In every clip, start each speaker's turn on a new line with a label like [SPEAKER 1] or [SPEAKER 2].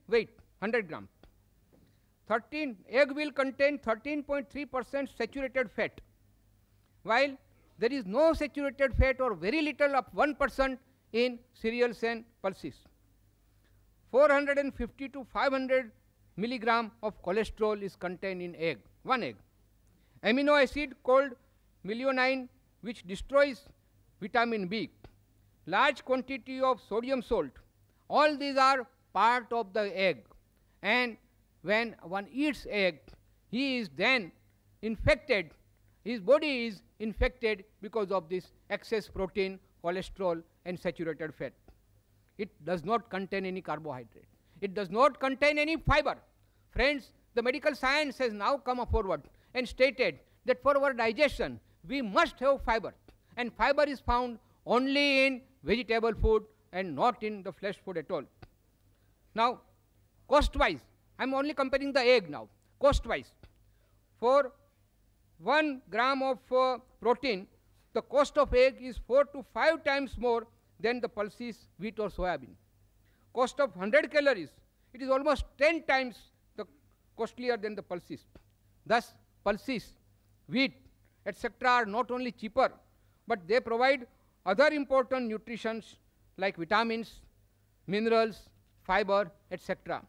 [SPEAKER 1] weight, 100 gram. 13 egg will contain 13.3% saturated fat, while there is no saturated fat or very little of 1% in cereals and pulses. 450 to 500 milligram of cholesterol is contained in egg, one egg. Amino acid called methionine, which destroys vitamin B. Large quantity of sodium salt. All these are part of the egg. And when one eats egg, he is then infected. His body is infected because of this excess protein, cholesterol, and saturated fat. It does not contain any carbohydrate. It does not contain any fiber. Friends, the medical science has now come forward and stated that for our digestion, we must have fiber. And fiber is found only in vegetable food and not in the flesh food at all. Now, cost-wise, I am only comparing the egg now. Cost-wise, for 1 gram of protein, the cost of egg is 4 to 5 times more than the pulses, wheat or soya bean. Cost of 100 calories, it is almost 10 times the costlier than the pulses. Thus, pulses, wheat, etc. are not only cheaper, but they provide other important nutritions like vitamins, minerals, fiber, etc.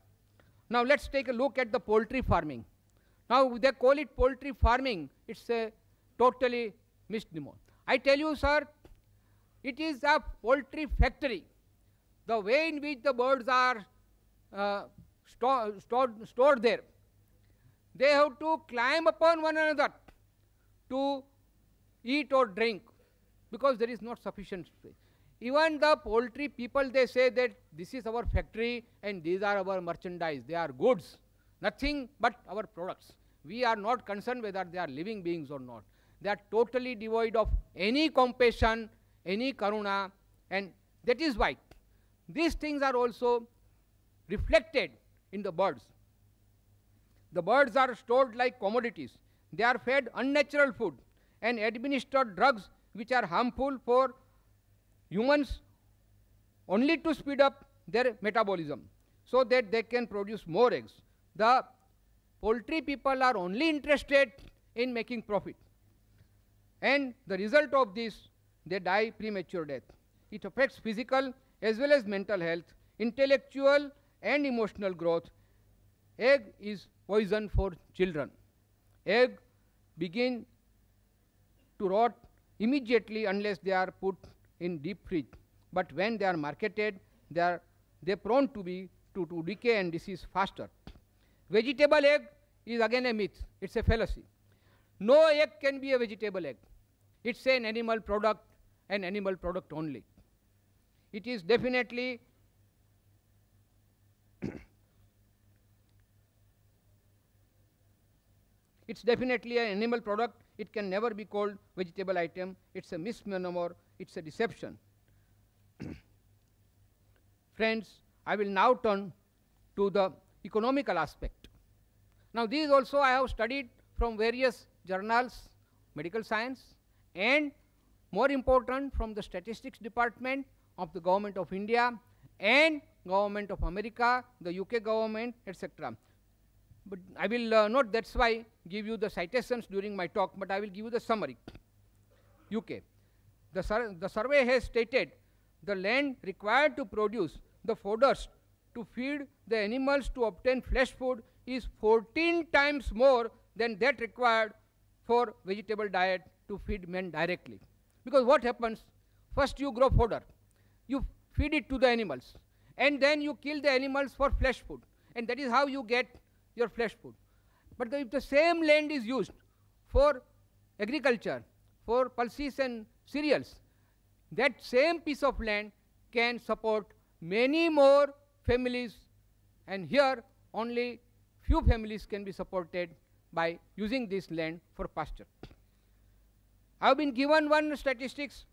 [SPEAKER 1] Now let's take a look at the poultry farming. Now they call it poultry farming. It's a totally misnomer. I tell you, sir, it is a poultry factory. The way in which the birds are stored there, they have to climb upon one another to eat or drink because there is not sufficient space. Even the poultry people, they say that this is our factory and these are our merchandise. They are goods, nothing but our products. We are not concerned whether they are living beings or not. They are totally devoid of any compassion, any karuna, and that is why these things are also reflected in the birds. The birds are stored like commodities. They are fed unnatural food and administered drugs which are harmful for humans only to speed up their metabolism so that they can produce more eggs. The poultry people are only interested in making profit. And the result of this, they die premature death. It affects physical as well as mental health, intellectual and emotional growth. Egg is poison for children. Egg begin to rot immediately unless they are put in deep fridge. But when they are marketed, they are prone to decay and disease faster. Vegetable egg is again a myth. It's a fallacy. No egg can be a vegetable egg. It's an animal product only. It is definitely it's definitely an animal product. It can never be called vegetable item. It's a misnomer. It's a deception. Friends, I will now turn to the economical aspect. Now these also I have studied from various journals, medical science, and more important from the statistics department of the government of India and government of America, the UK government, etc. But I will not, that's why, give you the citations during my talk, but I will give you the summary. UK. The survey has stated the land required to produce the fodders to feed the animals to obtain flesh food is 14 times more than that required for vegetable diet to feed men directly. Because what happens? First you grow fodder, you feed it to the animals, and then you kill the animals for flesh food, and that is how you get your flesh food. But if the same land is used for agriculture, for pulses and cereals, that same piece of land can support many more families, and here only few families can be supported by using this land for pasture. I have been given one statistics.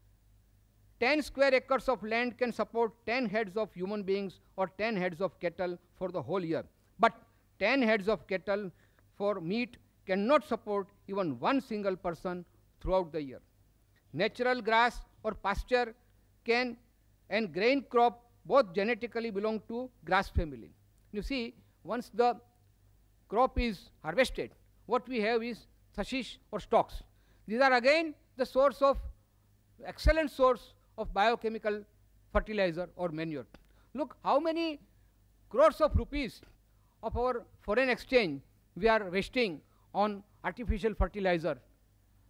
[SPEAKER 1] 10 square acres of land can support 10 heads of human beings or 10 heads of cattle for the whole year. But 10 heads of cattle for meat cannot support even one single person throughout the year. Natural grass or pasture can and grain crop both genetically belong to grass family. You see, once the crop is harvested, what we have is hashish or stalks. These are again the source of, excellent source of biochemical fertilizer or manure. Look how many crores of rupees of our foreign exchange we are wasting on artificial fertilizer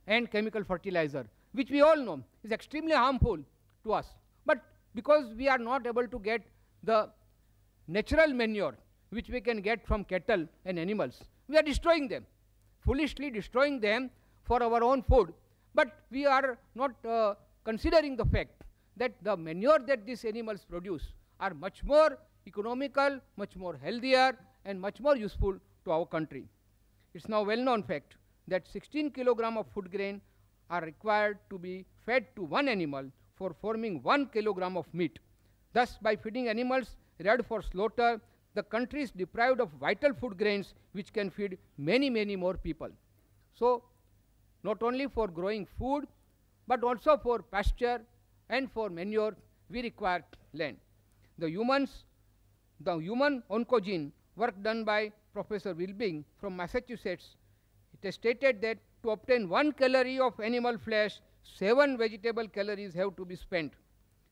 [SPEAKER 1] and chemical fertilizer, which we all know is extremely harmful to us. But because we are not able to get the natural manure which we can get from cattle and animals, we are destroying them, foolishly destroying them for our own food. But we are not considering the fact that the manure that these animals produce are much more economical, much more healthier, and much more useful to our country. It's now well-known fact that 16 kilogram of food grain are required to be fed to one animal for forming 1 kilogram of meat. Thus, by feeding animals reared for slaughter, the country is deprived of vital food grains which can feed many, many more people. So, not only for growing food, but also for pasture and for manure, we require land. The human oncogene work done by Professor Wilbing from Massachusetts, it is stated that to obtain 1 calorie of animal flesh, 7 vegetable calories have to be spent.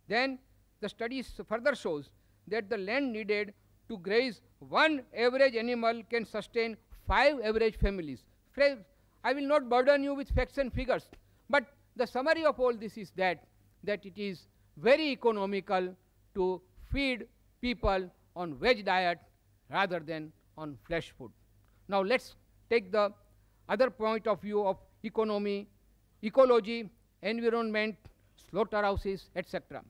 [SPEAKER 1] Then the study further shows that the land needed to graze one average animal can sustain 5 average families. I will not burden you with facts and figures, but the summary of all this is that it is very economical to feed people on veg diet rather than on flesh food. Now let's take the other point of view of economy, ecology, environment, slaughterhouses, etc.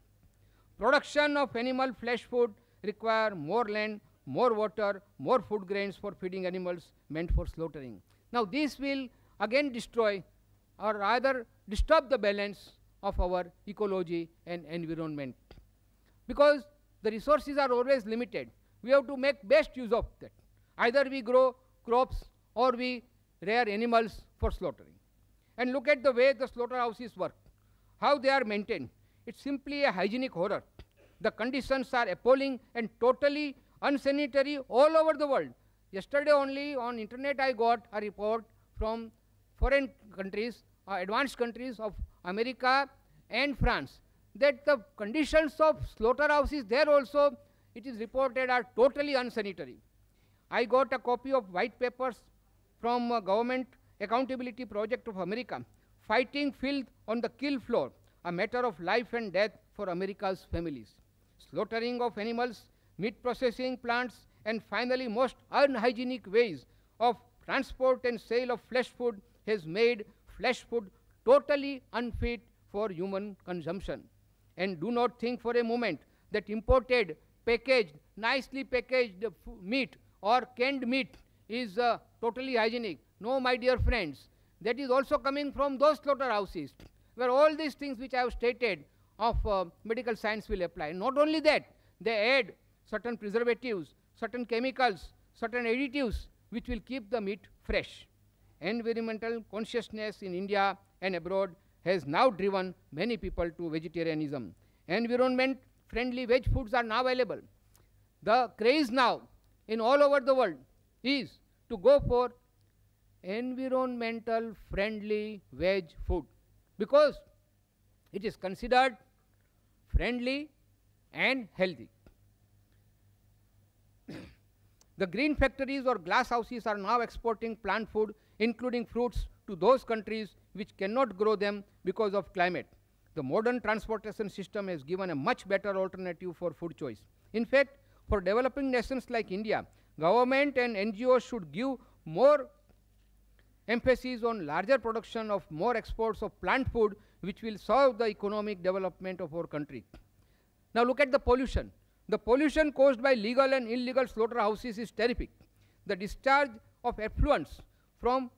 [SPEAKER 1] Production of animal flesh food require more land, more water, more food grains for feeding animals meant for slaughtering. Now this will again destroy or rather disturb the balance of our ecology and environment, because the resources are always limited. We have to make best use of that. Either we grow crops or we rear animals for slaughtering. And look at the way the slaughterhouses work, how they are maintained. It's simply a hygienic horror. The conditions are appalling and totally unsanitary all over the world. Yesterday only on internet I got a report from foreign countries, advanced countries of America and France, that the conditions of slaughterhouses there also, it is reported, are totally unsanitary. I got a copy of white papers from Government Accountability Project of America, fighting filth on the kill floor, a matter of life and death for America's families. Slaughtering of animals, meat processing plants, and finally most unhygienic ways of transport and sale of flesh food has made flesh food totally unfit for human consumption. And do not think for a moment that imported, packaged, nicely packaged meat or canned meat is totally hygienic. No, my dear friends, that is also coming from those slaughterhouses where all these things which I have stated of medical science will apply. Not only that, they add certain preservatives, certain chemicals, certain additives which will keep the meat fresh. Environmental consciousness in India and abroad has now driven many people to vegetarianism. Environment-friendly veg foods are now available. The craze now in all over the world is to go for environmental friendly veg food because it is considered friendly and healthy. The green factories or glass houses are now exporting plant food, including fruits, to those countries which cannot grow them because of climate. The modern transportation system has given a much better alternative for food choice. In fact, for developing nations like India, government and NGOs should give more emphasis on larger production of more exports of plant food, which will serve the economic development of our country. Now look at the pollution. The pollution caused by legal and illegal slaughterhouses is terrific. The discharge of effluents from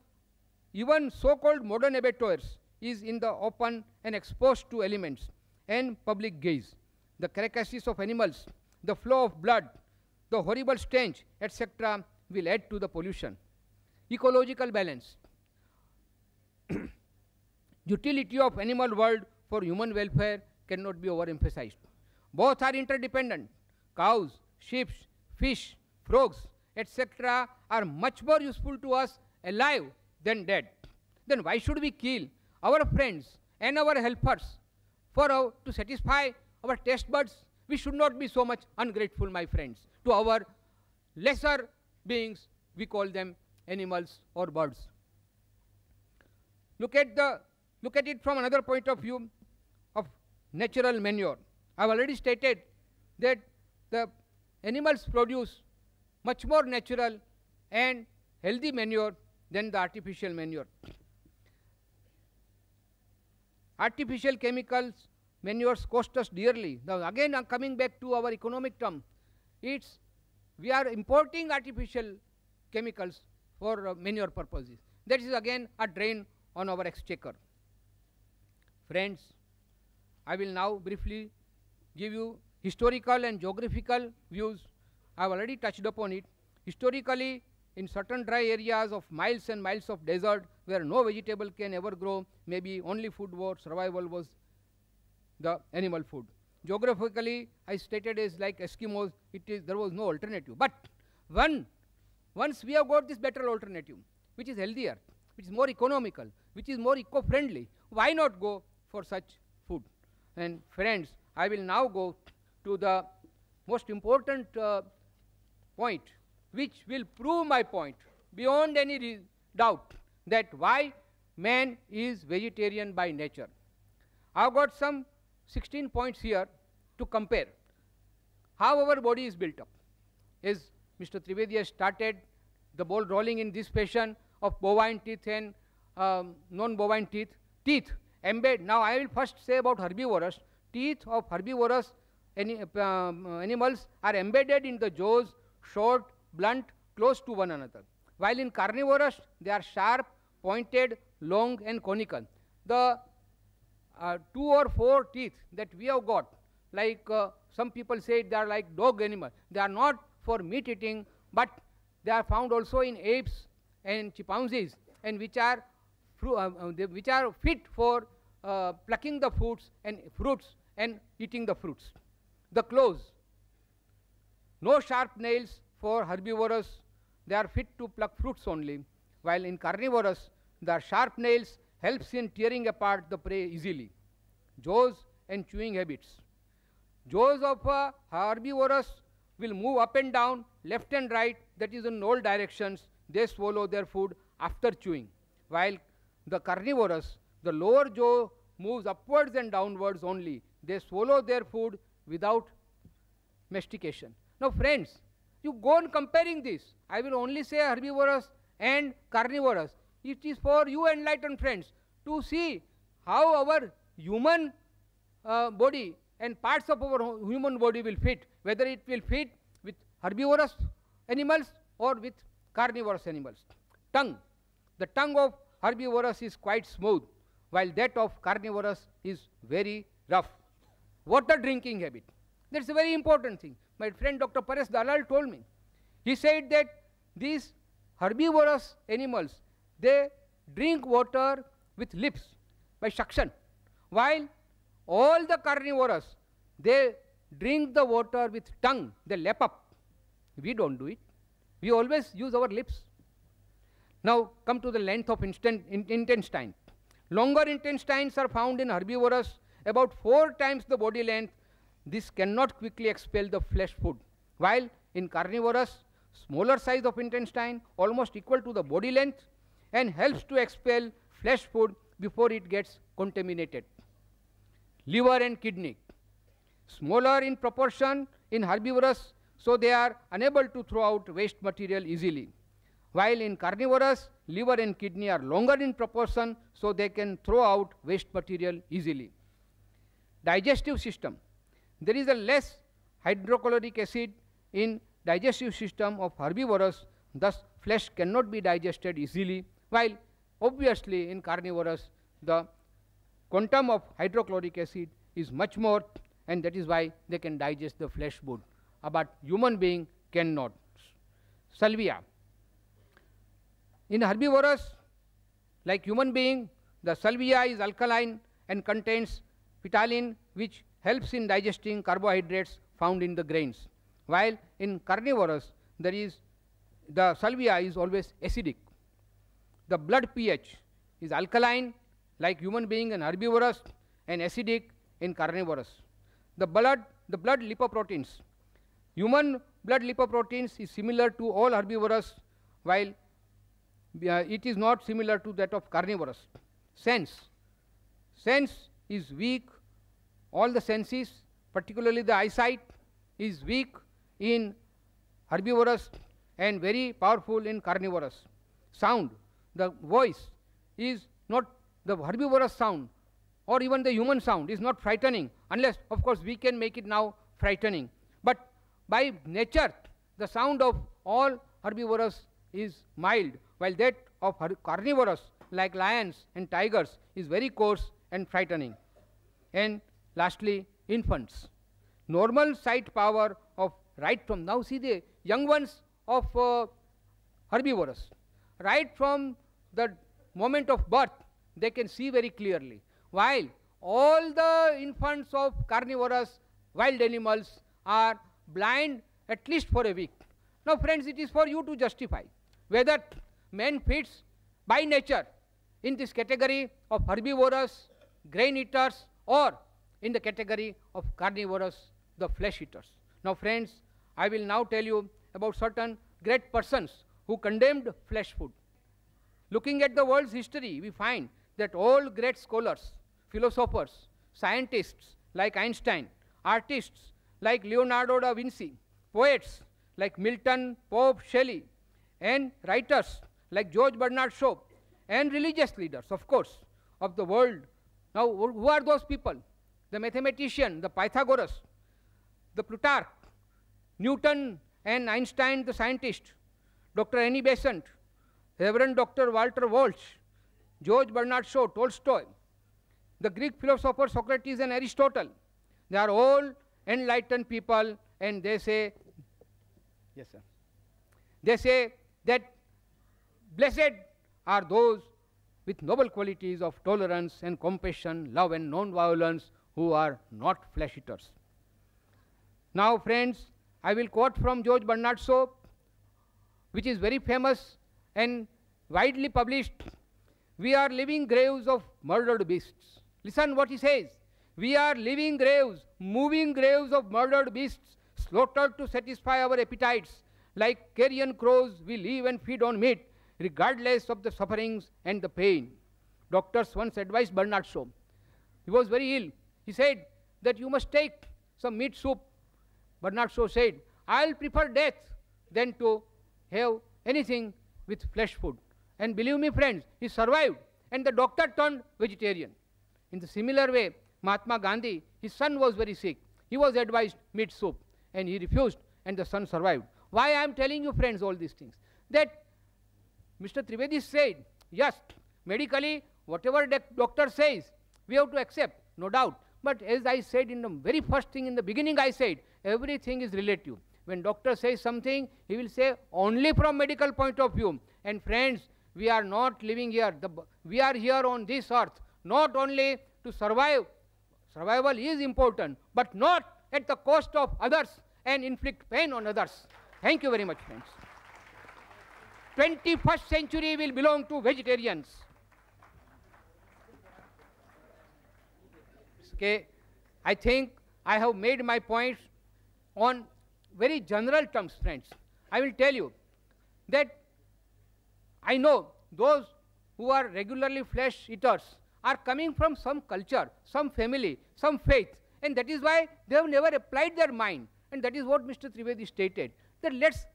[SPEAKER 1] even so-called modern abattoirs is in the open and exposed to elements and public gaze. The carcasses of animals, the flow of blood, the horrible stench, etc. will add to the pollution. Ecological balance. Utility of animal world for human welfare cannot be overemphasized. Both are interdependent. Cows, sheep, fish, frogs, etc. are much more useful to us alive than dead. Then why should we kill our friends and our helpers to satisfy our taste buds? We should not be so much ungrateful, my friends, to our lesser beings. We call them animals or birds. Look at it from another point of view of natural manure. I have already stated that the animals produce much more natural and healthy manure than the artificial manure. Artificial chemicals, manures cost us dearly. Now again, I'm coming back to our economic term. We are importing artificial chemicals for manure purposes. That is again a drain on our exchequer. Friends, I will now briefly give you historical and geographical views. I have already touched upon it. Historically, in certain dry areas of miles and miles of desert where no vegetable can ever grow, maybe only food for survival was the animal food. Geographically, I stated as like Eskimos, there was no alternative. But once we have got this better alternative, which is healthier, which is more economical, which is more eco-friendly, why not go for such food? And friends, I will now go to the most important point, which will prove my point beyond any doubt, that why man is vegetarian by nature. I have got some 16 points here to compare how our body is built up. As Mr. Trivedi has started the ball rolling in this fashion of bovine teeth and non-bovine teeth. Teeth embed. Now I will first say about herbivorous. Teeth of herbivorous animals are embedded in the jaws, short, blunt, close to one another. While in carnivorous, they are sharp, pointed, long and conical. The 2 or 4 teeth that we have got, like some people say they are like dog animal. They are not for meat eating, but they are found also in apes and chimpanzees, and which are fit for plucking the fruits and eating the fruits. The claws, no sharp nails for herbivorous, they are fit to pluck fruits only, while in carnivorous, the sharp nails helps in tearing apart the prey easily. Jaws and chewing habits. Jaws of herbivorous will move up and down, left and right, that is in all directions. They swallow their food after chewing, while the carnivorous, the lower jaw moves upwards and downwards only. They swallow their food without mastication. Now friends, you go on comparing this. I will only say herbivorous and carnivorous. It is for you enlightened friends to see how our human body and parts of our human body will fit, whether it will fit with herbivorous animals or with carnivorous animals. Tongue. The tongue of herbivorous is quite smooth, while that of carnivorous is very rough. Water drinking habit. That's a very important thing. My friend Dr. Paresh Dalal told me. He said that these herbivorous animals, they drink water with lips by suction, while all the carnivorous, they drink the water with tongue, they lap up. We don't do it. We always use our lips. Now come to the length of intestine. Longer intestines are found in herbivorous, about 4 times the body length. This cannot quickly expel the flesh food, while in carnivorous, smaller size of intestine, almost equal to the body length, and helps to expel flesh food before it gets contaminated. Liver and kidney. Smaller in proportion in herbivorous, so they are unable to throw out waste material easily, while in carnivorous, liver and kidney are longer in proportion, so they can throw out waste material easily. Digestive system. There is a less hydrochloric acid in digestive system of herbivorous, thus flesh cannot be digested easily, while obviously in carnivorous the quantum of hydrochloric acid is much more, and that is why they can digest the flesh food, but human being cannot. Salvia. In herbivorous, like human being, the salvia is alkaline and contains ptyalin, which helps in digesting carbohydrates found in the grains, while in carnivorous, there is the salvia is always acidic. The blood pH is alkaline, like human being and herbivorous, and acidic in carnivorous. The blood lipoproteins. Human blood lipoproteins is similar to all herbivorous, while it is not similar to that of carnivorous. Sense is weak. All the senses, particularly the eyesight, is weak in herbivorous and very powerful in carnivorous. Sound, the voice is not the herbivorous sound, or even the human sound is not frightening, unless of course we can make it now frightening. But by nature, the sound of all herbivorous is mild, while that of carnivorous, like lions and tigers, is very coarse and frightening. And lastly, infants. Normal sight power of right from, now see the young ones of herbivorous, right from the moment of birth, they can see very clearly, while all the infants of carnivorous wild animals are blind at least for a week. Now friends, it is for you to justify whether man fits by nature in this category of herbivorous, grain eaters, or in the category of carnivorous, the flesh eaters. Now friends, I will now tell you about certain great persons who condemned flesh food. Looking at the world's history, we find that all great scholars, philosophers, scientists like Einstein, artists like Leonardo da Vinci, poets like Milton, Pope, Shelley, and writers like George Bernard Shaw, and religious leaders, of course, of the world. Now, who are those people? The mathematician, the Pythagoras, the Plutarch, Newton and Einstein, the scientist, Dr. Annie Besant, Reverend Dr. Walter Walsh, George Bernard Shaw, Tolstoy, the Greek philosophers Socrates and Aristotle. They are all enlightened people, and they say, yes sir, they say that blessed are those with noble qualities of tolerance and compassion, love and non-violence, who are not flesh eaters. Now friends, I will quote from George Bernard Shaw, which is very famous and widely published. We are living graves of murdered beasts. Listen what he says. We are living graves, moving graves of murdered beasts, slaughtered to satisfy our appetites. Like carrion crows, we live and feed on meat, regardless of the sufferings and the pain. Doctors once advised Bernard Shaw. He was very ill. He said that you must take some meat soup. Bernard Shaw said, I'll prefer death than to have anything with flesh food. And believe me friends, he survived, and the doctor turned vegetarian. In the similar way, Mahatma Gandhi, his son was very sick. He was advised meat soup, and he refused, and the son survived. Why I am telling you friends all these things? That Mr. Trivedi said, yes, medically, whatever the doctor says, we have to accept, no doubt. But as I said in the very first thing in the beginning, I said, everything is relative. When doctor says something, he will say only from medical point of view. And friends, we are not living here. We are here on this earth, not only to survive. Survival is important, but not at the cost of others and inflict pain on others. Thank you very much, friends. 21st century will belong to vegetarians. Okay, I think I have made my points on very general terms, friends. I will tell you that I know those who are regularly flesh eaters are coming from some culture, some family, some faith, and that is why they have never applied their mind. And that is what Mr. Trivedi stated, that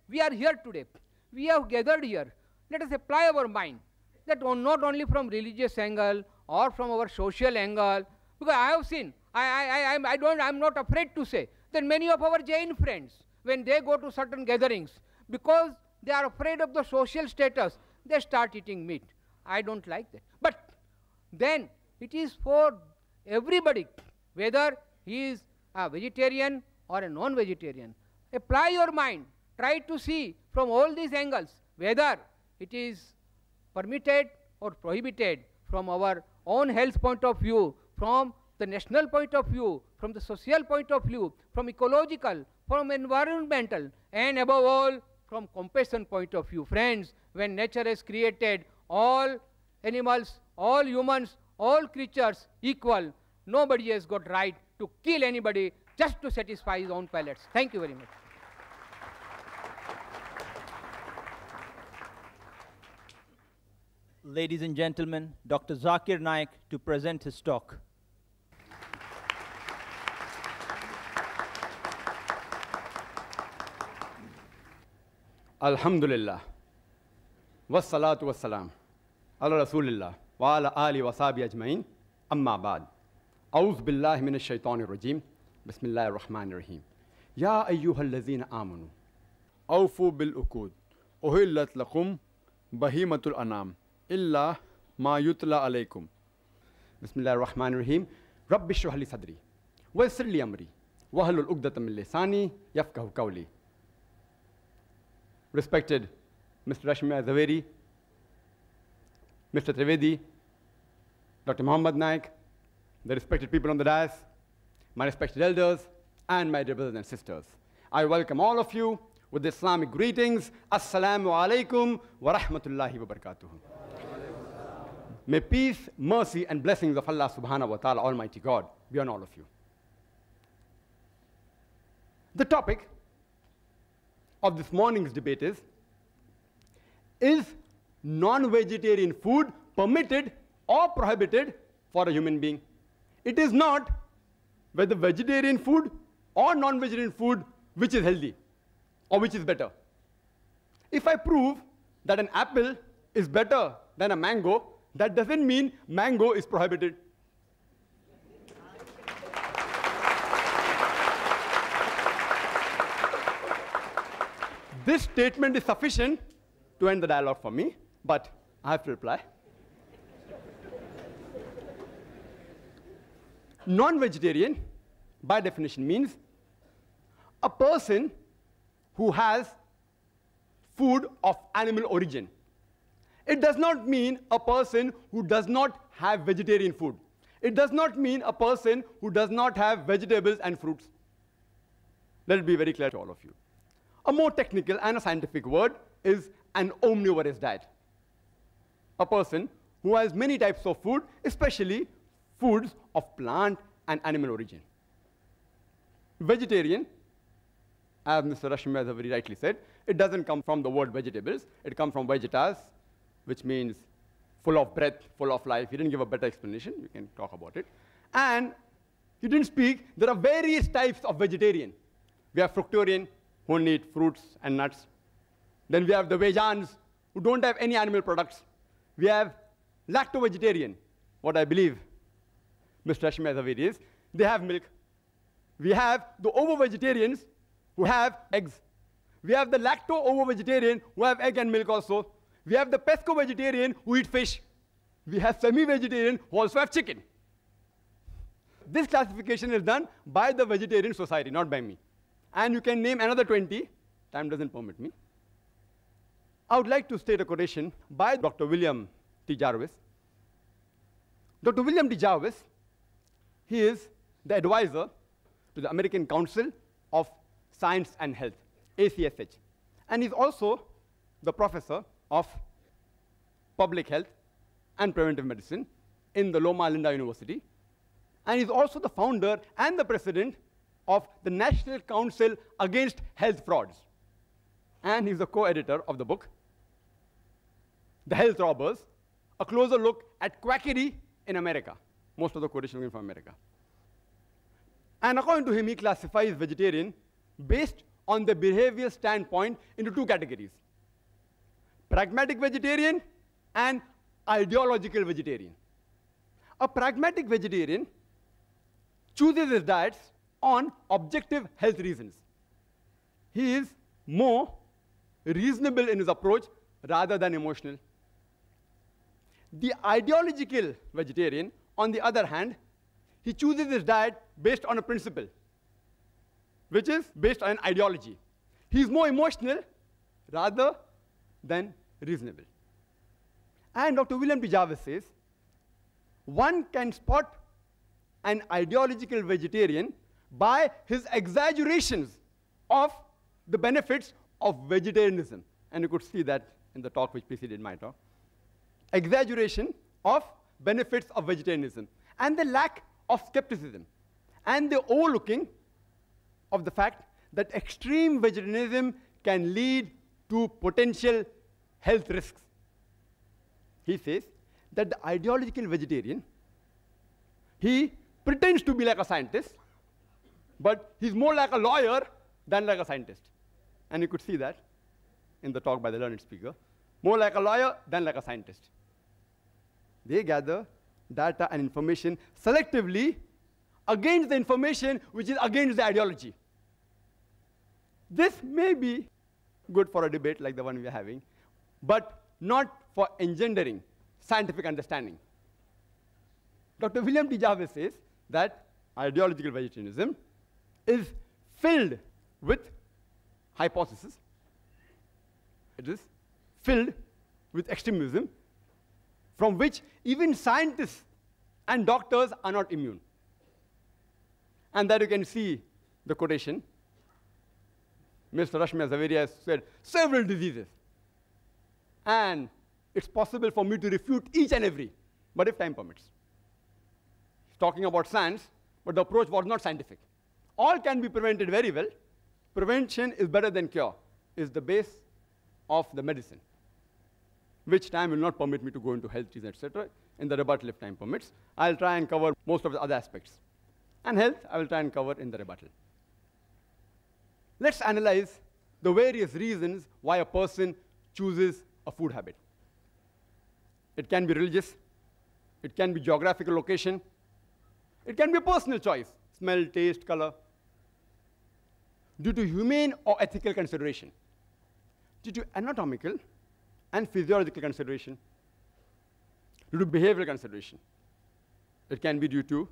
[SPEAKER 1] we are here today, we have gathered here, let us apply our mind, that not only from religious angle or from our social angle, because I have seen, I'm not afraid to say that many of our Jain friends, when they go to certain gatherings, because they are afraid of the social status, they start eating meat. I don't like that. But then it is for everybody, whether he is a vegetarian or a non-vegetarian. Apply your mind. Try to see from all these angles whether it is permitted or prohibited from our own health point of view, from the national point of view, from the social point of view, from ecological, from environmental, and above all, from compassion point of view. Friends, when nature has created all animals, all humans, all creatures equal, nobody has got right to kill anybody just to satisfy his own palates. Thank you very much.
[SPEAKER 2] Ladies and gentlemen, Dr. Zakir Naik to present his talk.
[SPEAKER 3] Alhamdulillah. Wassalatu wassalam. Ala Rasulillah. Wa ala ali wa sahbihi ajmain. Amma ba'd. A'udhu billahi minash shaitanir rajim. Bismillahir rahmanir rahim. Ya ayyuhal lazina amanu.
[SPEAKER 4] Awfu bil uqud. Uhillat lakum bahimatul anam. Illa ma yutla alaykum.
[SPEAKER 3] Bismillahir rahmanir rahim. Rabbi shrah li sadri. Wa yassir li amri. Wahlul 'uqdatam min lisani yafqahu qawli. Respected Mr. Rashmi Zaveri, Mr. Trivedi, Dr. Muhammad Naik, the respected people on the dais, my respected elders, and my dear brothers and sisters. I welcome all of you with the Islamic greetings. Assalamu alaikum wa rahmatullahi wa barakatuh. May peace, mercy, and blessings of Allah subhanahu wa ta'ala, Almighty God, be on all of you. The topic of this morning's debate is non-vegetarian food permitted or prohibited for a human being? It is not whether vegetarian food or non-vegetarian food which is healthy or which is better. If I prove that an apple is better than a mango, that doesn't mean mango is prohibited. This statement is sufficient to end the dialogue for me, but I have to reply. Non-vegetarian, by definition, means a person who has food of animal origin. It does not mean a person who does not have vegetarian food. It does not mean a person who does not have vegetables and fruits. Let it be very clear to all of you. A more technical and a scientific word is an omnivorous diet. A person who has many types of food, especially foods of plant and animal origin. Vegetarian, as Mr. Rashmi very rightly said, it doesn't come from the word vegetables. It comes from vegetas, which means full of breath, full of life. He didn't give a better explanation. We can talk about it. And he didn't speak. There are various types of vegetarian. We have fructarian, who only eat fruits and nuts. Then we have the vegans, who don't have any animal products. We have lacto-vegetarian, what I believe Mr. Rashmi Zaveri is. They have milk. We have the ovo-vegetarians, who have eggs. We have the lacto-ovo-vegetarian, who have egg and milk also. We have the pesco-vegetarian, who eat fish. We have semi-vegetarian, who also have chicken. This classification is done by the Vegetarian Society, not by me. And you can name another 20. Time doesn't permit me. I would like to state a quotation by Dr. William T. Jarvis. Dr. William T. Jarvis, he is the advisor to the American Council of Science and Health, ACSH. And he's also the professor of public health and preventive medicine in the Loma Linda University. And he's also the founder and the president of the National Council Against Health Frauds. And he's the co-editor of the book, The Health Robbers, a closer look at quackery in America. Most of the quotations are from America. And according to him, he classifies vegetarian based on the behavior standpoint into two categories: pragmatic vegetarian and ideological vegetarian. A pragmatic vegetarian chooses his diets on objective health reasons. He is more reasonable in his approach rather than emotional. The ideological vegetarian, on the other hand, he chooses his diet based on a principle, which is based on an ideology. He is more emotional rather than reasonable. And Dr. William T. Jarvis says, one can spot an ideological vegetarian by his exaggerations of the benefits of vegetarianism, and you could see that in the talk which preceded my talk, exaggeration of benefits of vegetarianism, and the lack of skepticism, and the overlooking of the fact that extreme vegetarianism can lead to potential health risks. He says that the ideological vegetarian, he pretends to be like a scientist, but he's more like a lawyer than like a scientist. And you could see that in the talk by the learned speaker. More like a lawyer than like a scientist. They gather data and information selectively against the information which is against the ideology. This may be good for a debate like the one we are having, but not for engendering scientific understanding. Dr. William T. Jarvis says that ideological vegetarianism is filled with hypotheses. It is filled with extremism from which even scientists and doctors are not immune. And that you can see the quotation. Mr. Rashmi Zaveri has said several diseases. And it's possible for me to refute each and every, but if time permits. He's talking about science, but the approach was not scientific. All can be prevented very well. Prevention is better than cure, is the base of the medicine, which time will not permit me to go into health reasons, etc. In the rebuttal, if time permits, I'll try and cover most of the other aspects. And health, I will try and cover in the rebuttal. Let's analyze the various reasons why a person chooses a food habit. It can be religious, it can be geographical location, it can be a personal choice, smell, taste, color, due to humane or ethical consideration, due to anatomical and physiological consideration, due to behavioral consideration. It can be due to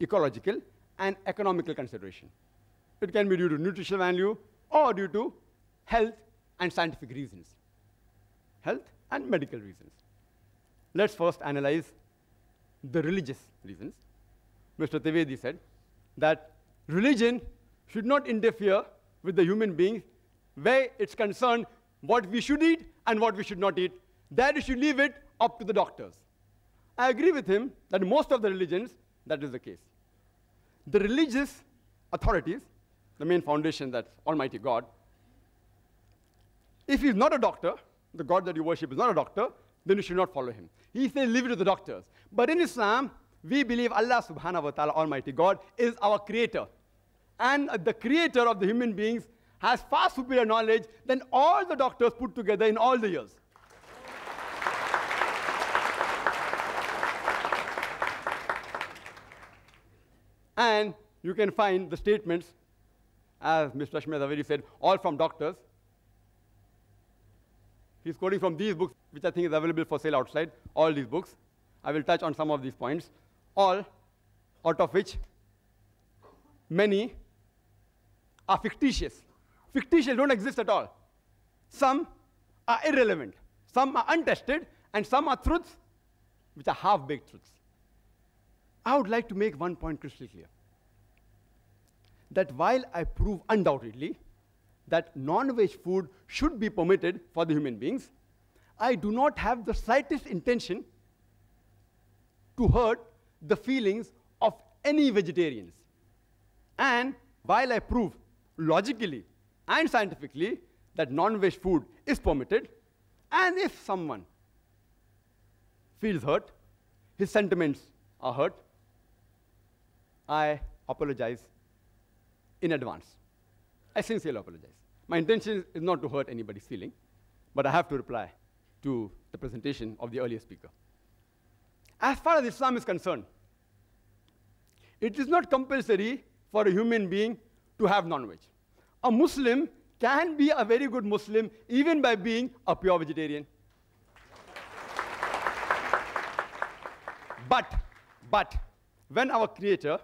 [SPEAKER 3] ecological and economical consideration. It can be due to nutritional value or due to health and scientific reasons, health and medical reasons. Let's first analyze the religious reasons. Mr. Trivedi said that religion should not interfere with the human beings where it's concerned what we should eat and what we should not eat. That you should leave it up to the doctors. I agree with him that in most of the religions, that is the case. The religious authorities, the main foundation, that's Almighty God, if he's not a doctor, the God that you worship is not a doctor, then you should not follow him. He says, leave it to the doctors. But in Islam, we believe Allah subhanahu wa ta'ala, Almighty God, is our creator. And the creator of the human beings has far superior knowledge than all the doctors put together in all the years. And you can find the statements, as Mr. Rashmi Zaveri said, all from doctors. He's quoting from these books, which I think is available for sale outside, all these books. I will touch on some of these points, all out of which many are fictitious. Fictitious don't exist at all. Some are irrelevant, some are untested, and some are truths which are half-baked truths. I would like to make one point crystal clear. That while I prove undoubtedly that non-veg food should be permitted for the human beings, I do not have the slightest intention to hurt the feelings of any vegetarians. And while I prove logically and scientifically that non-veg food is permitted, and if someone feels hurt, his sentiments are hurt, I apologize in advance. I sincerely apologize. My intention is not to hurt anybody's feeling, but I have to reply to the presentation of the earlier speaker. As far as Islam is concerned, it is not compulsory for a human being to have non-veg. A Muslim can be a very good Muslim even by being a pure vegetarian. But when our Creator,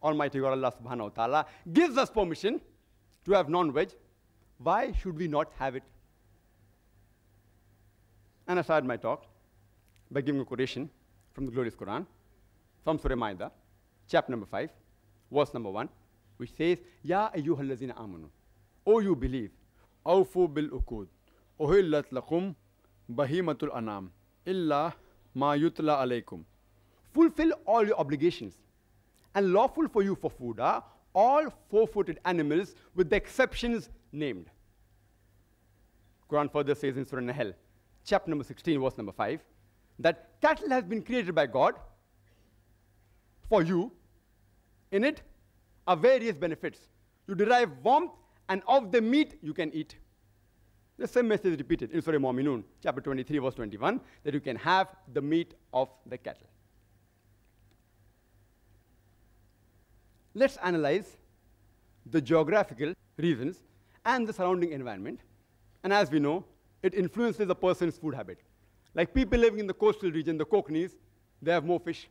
[SPEAKER 3] Almighty God Allah subhanahu wa ta'ala, gives us permission to have non-veg, why should we not have it? And I started my talk by giving a quotation from the glorious Quran, from Surah Ma'idah, chapter number 5, verse number 1, which says, Ya ayyuhallazina amanu, O you believe,
[SPEAKER 4] أوفوا بالأكود أهلت لكم بهيمة الأنعام إلا ما يتلى عليكم.
[SPEAKER 3] Fulfill all your obligations. And lawful for you for food are all four-footed animals with the exceptions named. Quran further says in Surah Nahl, chapter number 16, verse number 5, that cattle has been created by God for you. In it are various benefits. You derive warmth, and of the meat you can eat. The same message is repeated in Surah Mu'minun, chapter 23, verse 21, that you can have the meat of the cattle. Let's analyze the geographical reasons and the surrounding environment. And as we know, it influences a person's food habit. Like people living in the coastal region, the Konknis, they have more fish.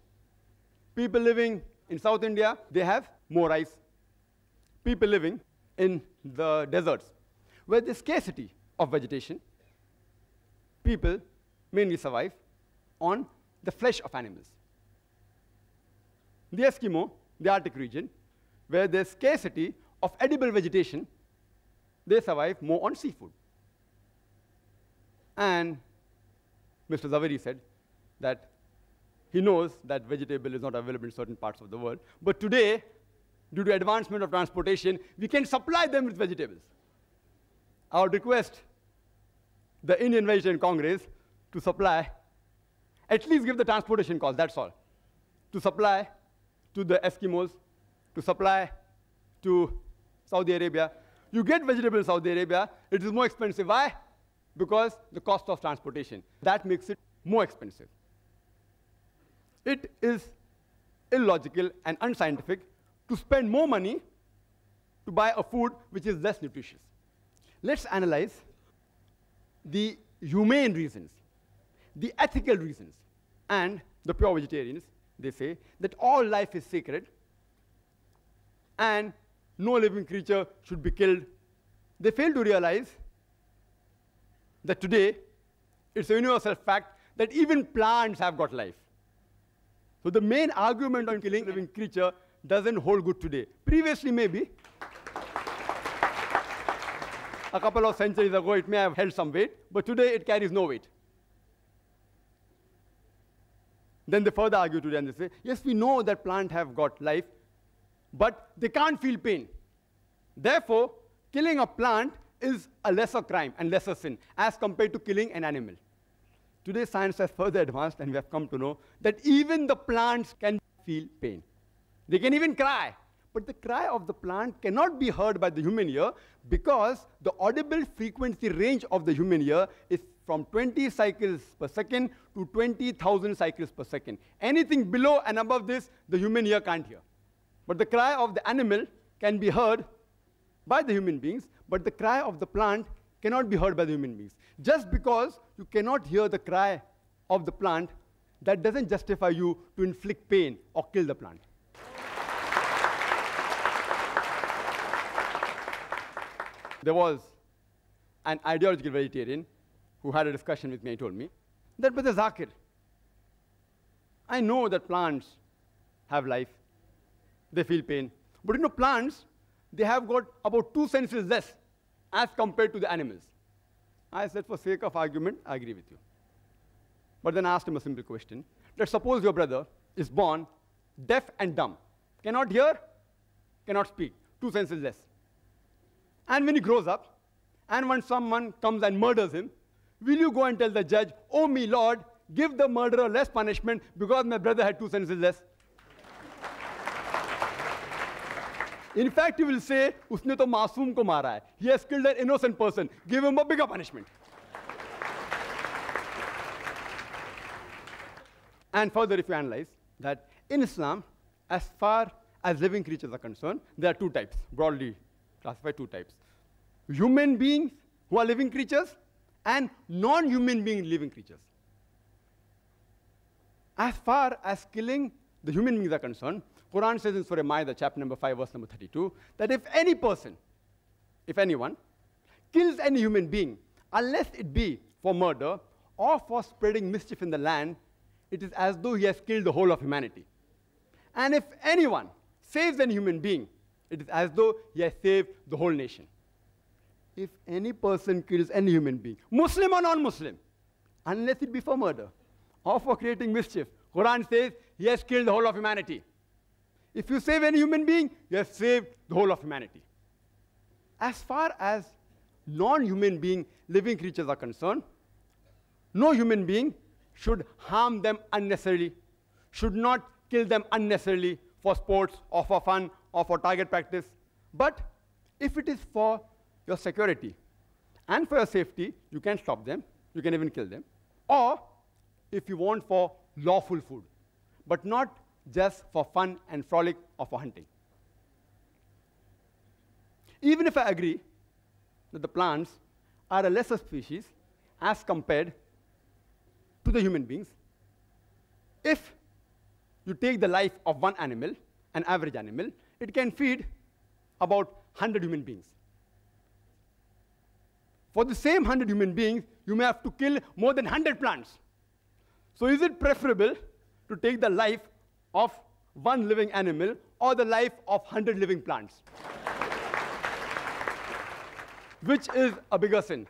[SPEAKER 3] People living in South India, they have more rice. People living in the deserts, where there's scarcity of vegetation, people mainly survive on the flesh of animals. The Eskimo, the Arctic region, where there's scarcity of edible vegetation, they survive more on seafood. And Mr. Zaveri said that he knows that vegetable is not available in certain parts of the world, but today, due to advancement of transportation, we can supply them with vegetables. I would request the Indian Vegetarian Congress to supply, at least give the transportation cost, that's all, to supply to the Eskimos, to supply to Saudi Arabia. You get vegetables in Saudi Arabia, it is more expensive. Why? Because the cost of transportation. That makes it more expensive. It is illogical and unscientific to spend more money to buy a food which is less nutritious. Let's analyze the humane reasons, the ethical reasons, and the pure vegetarians. They say that all life is sacred and no living creature should be killed. They fail to realize that today it's a universal fact that even plants have got life. So the main argument on killing a living creature doesn't hold good today. Previously, maybe, a couple of centuries ago, it may have held some weight, but today it carries no weight. Then they further argue today and they say, yes, we know that plants have got life, but they can't feel pain. Therefore, killing a plant is a lesser crime and lesser sin as compared to killing an animal. Today, science has further advanced, and we have come to know that even the plants can feel pain. They can even cry. But the cry of the plant cannot be heard by the human ear because the audible frequency range of the human ear is from 20 cycles per second to 20,000 cycles per second. Anything below and above this, the human ear can't hear. But the cry of the animal can be heard by the human beings, but the cry of the plant cannot be heard by the human beings. Just because you cannot hear the cry of the plant, that doesn't justify you to inflict pain or kill the plant. There was an ideological vegetarian who had a discussion with me and told me that, Brother Zakir, I know that plants have life, they feel pain, but you know, plants, they have got about 2 senses less as compared to the animals. I said, for sake of argument, I agree with you. But then I asked him a simple question. Let's suppose your brother is born deaf and dumb, cannot hear, cannot speak, 2 senses less. And when he grows up, and when someone comes and murders him, will you go and tell the judge, oh me Lord, give the murderer less punishment because my brother had 2 senses less? In fact, he will say, usne to masoom ko mara hai. He has killed an innocent person. Give him a bigger punishment. And further, if you analyze that in Islam, as far as living creatures are concerned, there are 2 types, broadly classified 2 types. Human beings who are living creatures and non-human being living creatures. As far as killing the human beings are concerned, Quran says in Surah Ma'idah, chapter number 5, verse number 32, that if any person, if anyone, kills any human being, unless it be for murder or for spreading mischief in the land, it is as though he has killed the whole of humanity. And if anyone saves any human being, it is as though he has saved the whole nation. if any person kills any human being, Muslim or non-Muslim, unless it be for murder or for creating mischief, Quran says he has killed the whole of humanity. If you save any human being, you have saved the whole of humanity. As far as non-human being living creatures are concerned, no human being should harm them unnecessarily, should not kill them unnecessarily for sports or for fun or for target practice. But if it is for your security and for your safety, you can stop them, you can even kill them. Or if you want for lawful food, but not just for fun and frolic or for hunting. Even if I agree that the plants are a lesser species as compared to the human beings, if you take the life of one animal, an average animal, it can feed about 100 human beings. For the same 100 human beings, you may have to kill more than 100 plants. So is it preferable to take the life of one living animal or the life of 100 living plants? Which is a bigger sin?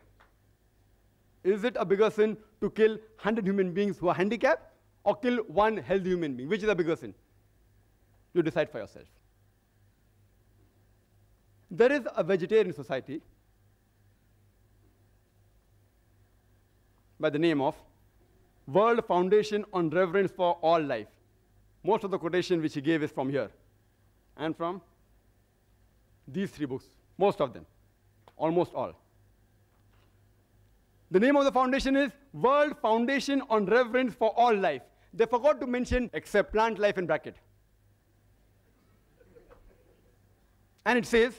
[SPEAKER 3] Is it a bigger sin to kill 100 human beings who are handicapped or kill one healthy human being? Which is a bigger sin? You decide for yourself. There is a vegetarian society by the name of World Foundation on Reverence for All Life. Most of the quotation which he gave is from here and from these 3 books, most of them, almost all. The name of the foundation is World Foundation on Reverence for All Life. They forgot to mention except plant life in bracket. And it says,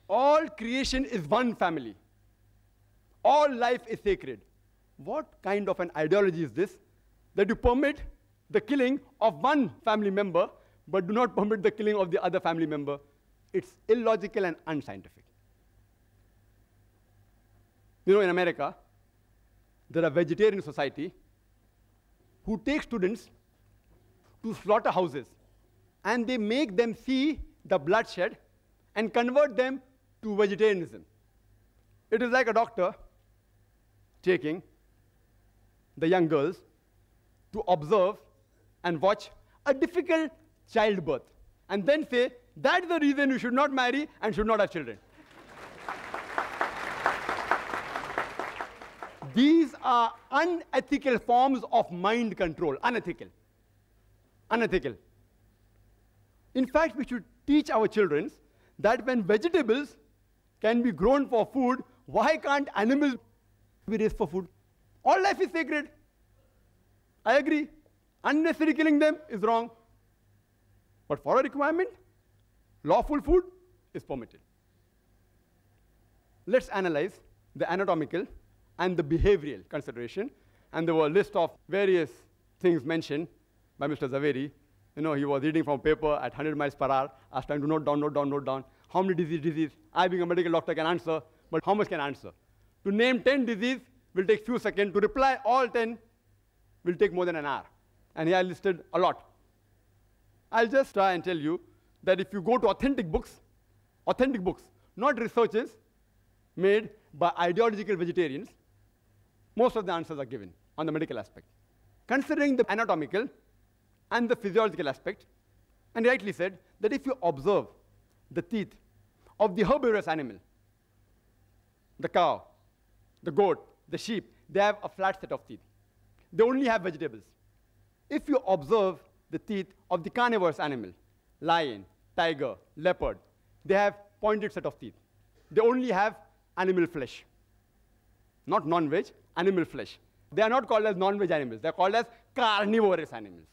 [SPEAKER 3] all creation is one family. All life is sacred. What kind of an ideology is this, that you permit the killing of one family member, but do not permit the killing of the other family member? It's illogical and unscientific. You know, in America, there are vegetarian society who take students to slaughterhouses, and they make them see the bloodshed and convert them to vegetarianism. It is like a doctor taking the young girls to observe and watch a difficult childbirth, and then say, that's the reason you should not marry and should not have children. These are unethical forms of mind control, unethical. Unethical. In fact, we should teach our children that when vegetables can be grown for food, why can't animals be raised for food? All life is sacred. I agree. Unnecessary killing them is wrong. But for a requirement, lawful food is permitted. Let's analyze the anatomical and the behavioral consideration. And there were a list of various things mentioned by Mr. Zaveri. You know, he was reading from a paper at 100 miles per hour. I was trying to note down. How many disease? I, being a medical doctor, can answer, but how much can I answer? To name 10 diseases will take few seconds. To reply all 10 will take more than an hour. And here I listed a lot. I'll just try and tell you that if you go to authentic books, not researches made by ideological vegetarians, most of the answers are given on the medical aspect. Considering the anatomical and the physiological aspect, and he rightly said that if you observe the teeth of the herbivorous animal, the cow, the goat, the sheep, they have a flat set of teeth. They only have vegetables. If you observe the teeth of the carnivorous animal, lion, tiger, leopard, they have pointed set of teeth. They only have animal flesh. Not non-veg, animal flesh. They are not called as non-veg animals. They are called as carnivorous animals.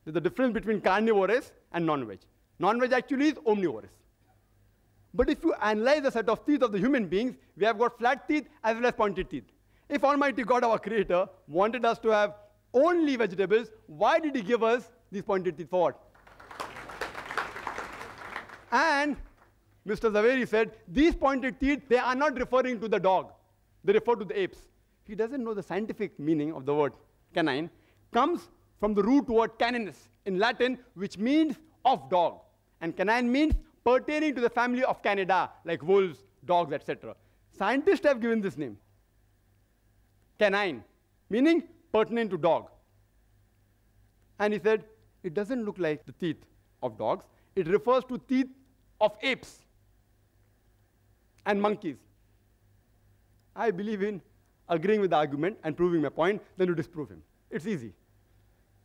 [SPEAKER 3] There's a difference between carnivorous and non-veg. Non-veg actually is omnivorous. But if you analyze the set of teeth of the human beings, we have got flat teeth as well as pointed teeth. If Almighty God, our Creator, wanted us to have only vegetables, why did He give us these pointed teeth for what? And Mr. Zaveri said, these pointed teeth, they are not referring to the dog. They refer to the apes. He doesn't know the scientific meaning of the word canine. Comes from the root word caninus in Latin, which means of dog. And canine means pertaining to the family of Canidae, like wolves, dogs, etc. Scientists have given this name, canine, meaning pertinent to dog. And he said, it doesn't look like the teeth of dogs. It refers to teeth of apes and monkeys. I believe in agreeing with the argument and proving my point, then you disprove him. It's easy.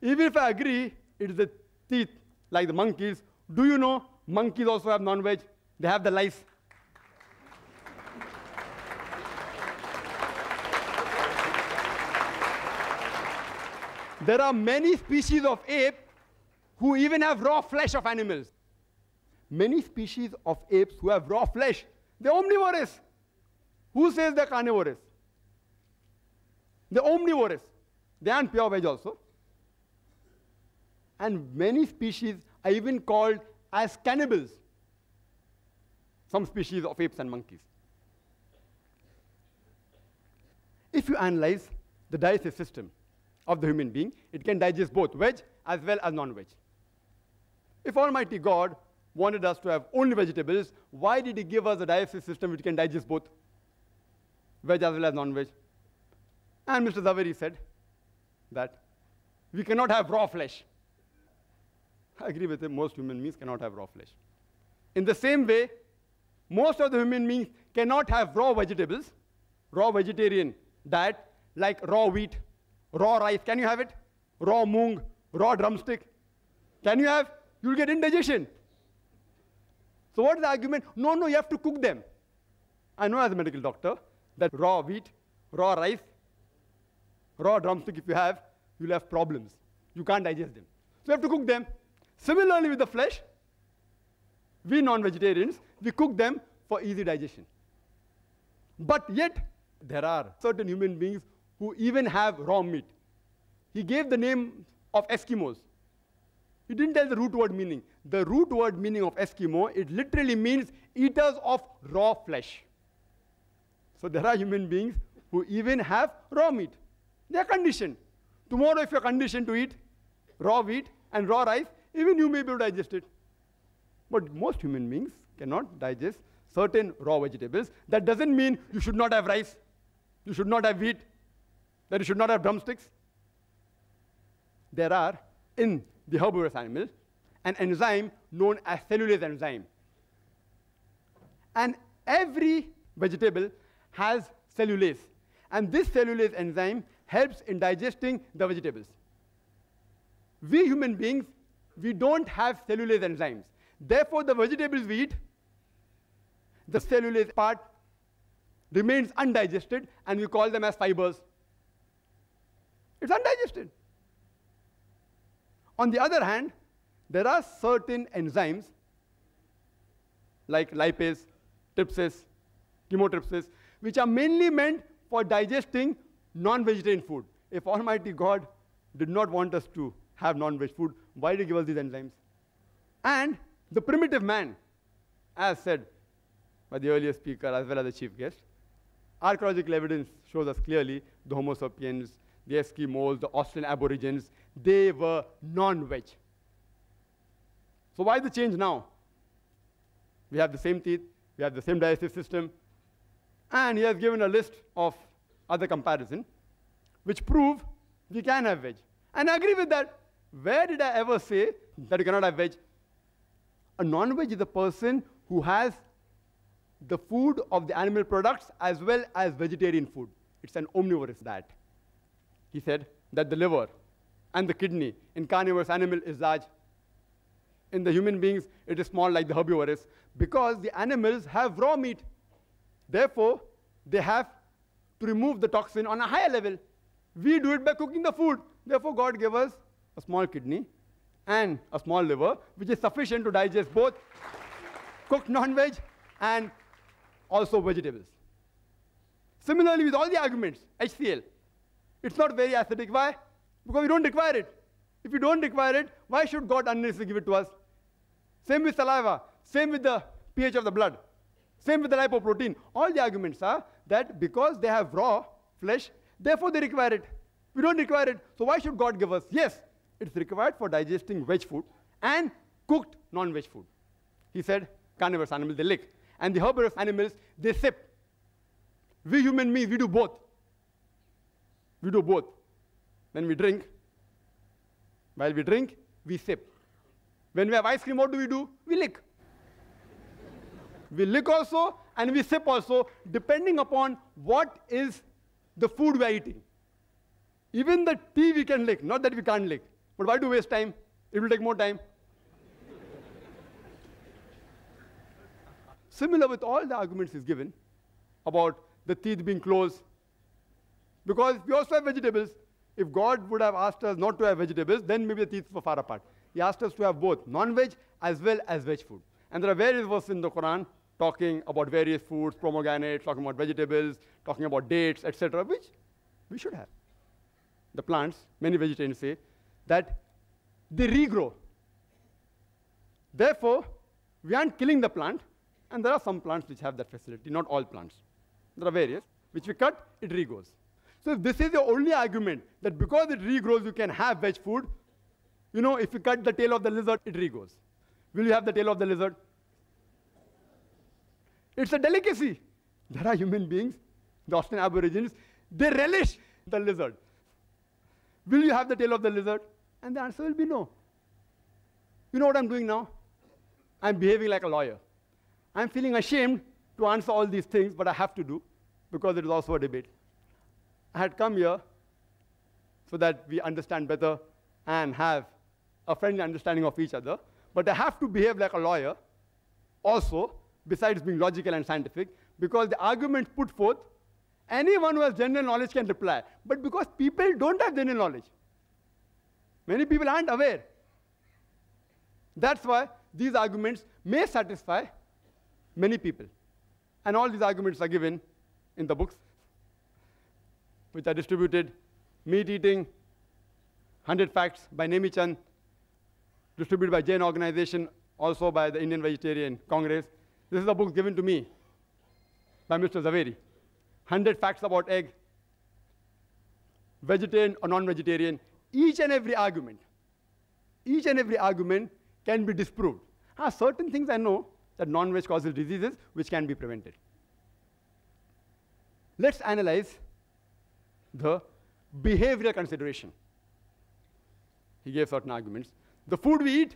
[SPEAKER 3] Even if I agree it's the teeth like the monkeys, do you know monkeys also have non-veg? They have the lice. There are many species of ape who even have raw flesh of animals. Many species of apes who have raw flesh. They're omnivorous. Who says they're carnivorous? They're omnivorous. They aren't pure veg also. And many species are even called as cannibals. Some species of apes and monkeys. If you analyze the digestive system of the human being, it can digest both veg as well as non-veg. If Almighty God wanted us to have only vegetables, why did He give us a digestive system which can digest both veg as well as non-veg? And Mr. Zaveri said that we cannot have raw flesh. I agree with him, most human beings cannot have raw flesh. In the same way, most of the human beings cannot have raw vegetables, raw vegetarian diet, like raw wheat, raw rice. Can you have it? Raw moong, raw drumstick. Can you have? You'll get indigestion. So what is the argument? No, you have to cook them. I know as a medical doctor that raw wheat, raw rice, raw drumstick if you have, you'll have problems. You can't digest them. So you have to cook them. Similarly with the flesh, we non-vegetarians, we cook them for easy digestion. But yet, there are certain human beings who even have raw meat. He gave the name of Eskimos. He didn't tell the root word meaning. The root word meaning of Eskimo, it literally means eaters of raw flesh. So there are human beings who even have raw meat. They are conditioned. Tomorrow if you are conditioned to eat raw wheat and raw rice, even you may be able to digest it. But most human beings cannot digest certain raw vegetables. That doesn't mean you should not have rice, you should not have wheat, that you should not have drumsticks. There are, in the herbivorous animal, an enzyme known as cellulase enzyme. And every vegetable has cellulase. And this cellulase enzyme helps in digesting the vegetables. We human beings, we don't have cellulase enzymes. Therefore, the vegetables we eat, the cellulase part remains undigested, and we call them as fibers. It's undigested. On the other hand, there are certain enzymes like lipase, trypsis, chymotrypsis, which are mainly meant for digesting non-vegetarian food. If Almighty God did not want us to have non-veg food, why did He give us these enzymes? And the primitive man, as said by the earlier speaker as well as the chief guest, archaeological evidence shows us clearly the Homo sapiens, the Eskimos, the Australian Aborigines, they were non-veg. So why the change now? We have the same teeth, we have the same digestive system, and he has given a list of other comparisons which prove we can have veg. And I agree with that. Where did I ever say that you cannot have veg? A non-veg is a person who has the food of the animal products as well as vegetarian food. It's an omnivorous diet. He said that the liver and the kidney in carnivorous animal is large. In the human beings, it is small like the herbivorous, because the animals have raw meat. Therefore, they have to remove the toxin on a higher level. We do it by cooking the food. Therefore, God gave us a small kidney and a small liver, which is sufficient to digest both cooked non-veg and also vegetables. Similarly, with all the arguments, HCl, it's not very acidic. Why? Because we don't require it. If we don't require it, why should God unnecessarily give it to us? Same with saliva, same with the pH of the blood, same with the lipoprotein. All the arguments are that because they have raw flesh, therefore they require it. We don't require it, so why should God give us? Yes, it's required for digesting veg food and cooked non-veg food. He said carnivorous animals, they lick. And the herbivorous animals, they sip. We human beings, we do both. We do both. When we drink, while we drink, we sip. When we have ice cream, what do? We lick. We lick also, and we sip also, depending upon what is the food we are eating. Even the tea we can lick, not that we can't lick. But why do waste time? It will take more time. Similar with all the arguments is given about the teeth being closed. Because we also have vegetables. If God would have asked us not to have vegetables, then maybe the teeth were far apart. He asked us to have both non-veg as well as veg food. And there are various verses in the Quran talking about various foods, pomegranates, talking about vegetables, talking about dates, etc., which we should have. The plants, many vegetarians say, that they regrow. Therefore, we aren't killing the plant, and there are some plants which have that facility, not all plants. There are various, which we cut, it regrows. So if this is your only argument, that because it regrows, you can have veg food, you know, if you cut the tail of the lizard, it regrows. Will you have the tail of the lizard? It's a delicacy. There are human beings, the Australian Aborigines, they relish the lizard. Will you have the tail of the lizard? And the answer will be no. You know what I'm doing now? I'm behaving like a lawyer. I'm feeling ashamed to answer all these things, but I have to do, because it is also a debate. I had come here so that we understand better and have a friendly understanding of each other, but I have to behave like a lawyer also, besides being logical and scientific, because the arguments put forth, anyone who has general knowledge can reply. But because people don't have general knowledge, many people aren't aware. That's why these arguments may satisfy many people. And all these arguments are given in the books, which are distributed. Meat Eating, 100 Facts by Nemi Chand, distributed by Jain Organization, also by the Indian Vegetarian Congress. This is a book given to me by Mr. Zaveri. 100 Facts about egg, vegetarian or non-vegetarian. Each and every argument can be disproved. Certain things I know that non-veg causes diseases which can be prevented. Let's analyze the behavioral consideration. He gave certain arguments. The food we eat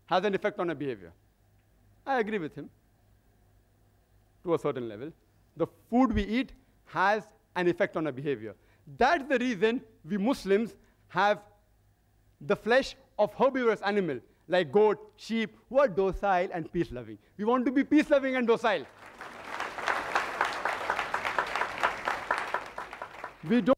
[SPEAKER 3] has an effect on our behavior. I agree with him to a certain level. The food we eat has an effect on our behavior. That's the reason we Muslims have the flesh of herbivorous animal, like goat, sheep, who are docile and peace-loving. We want to be peace-loving and docile. We don't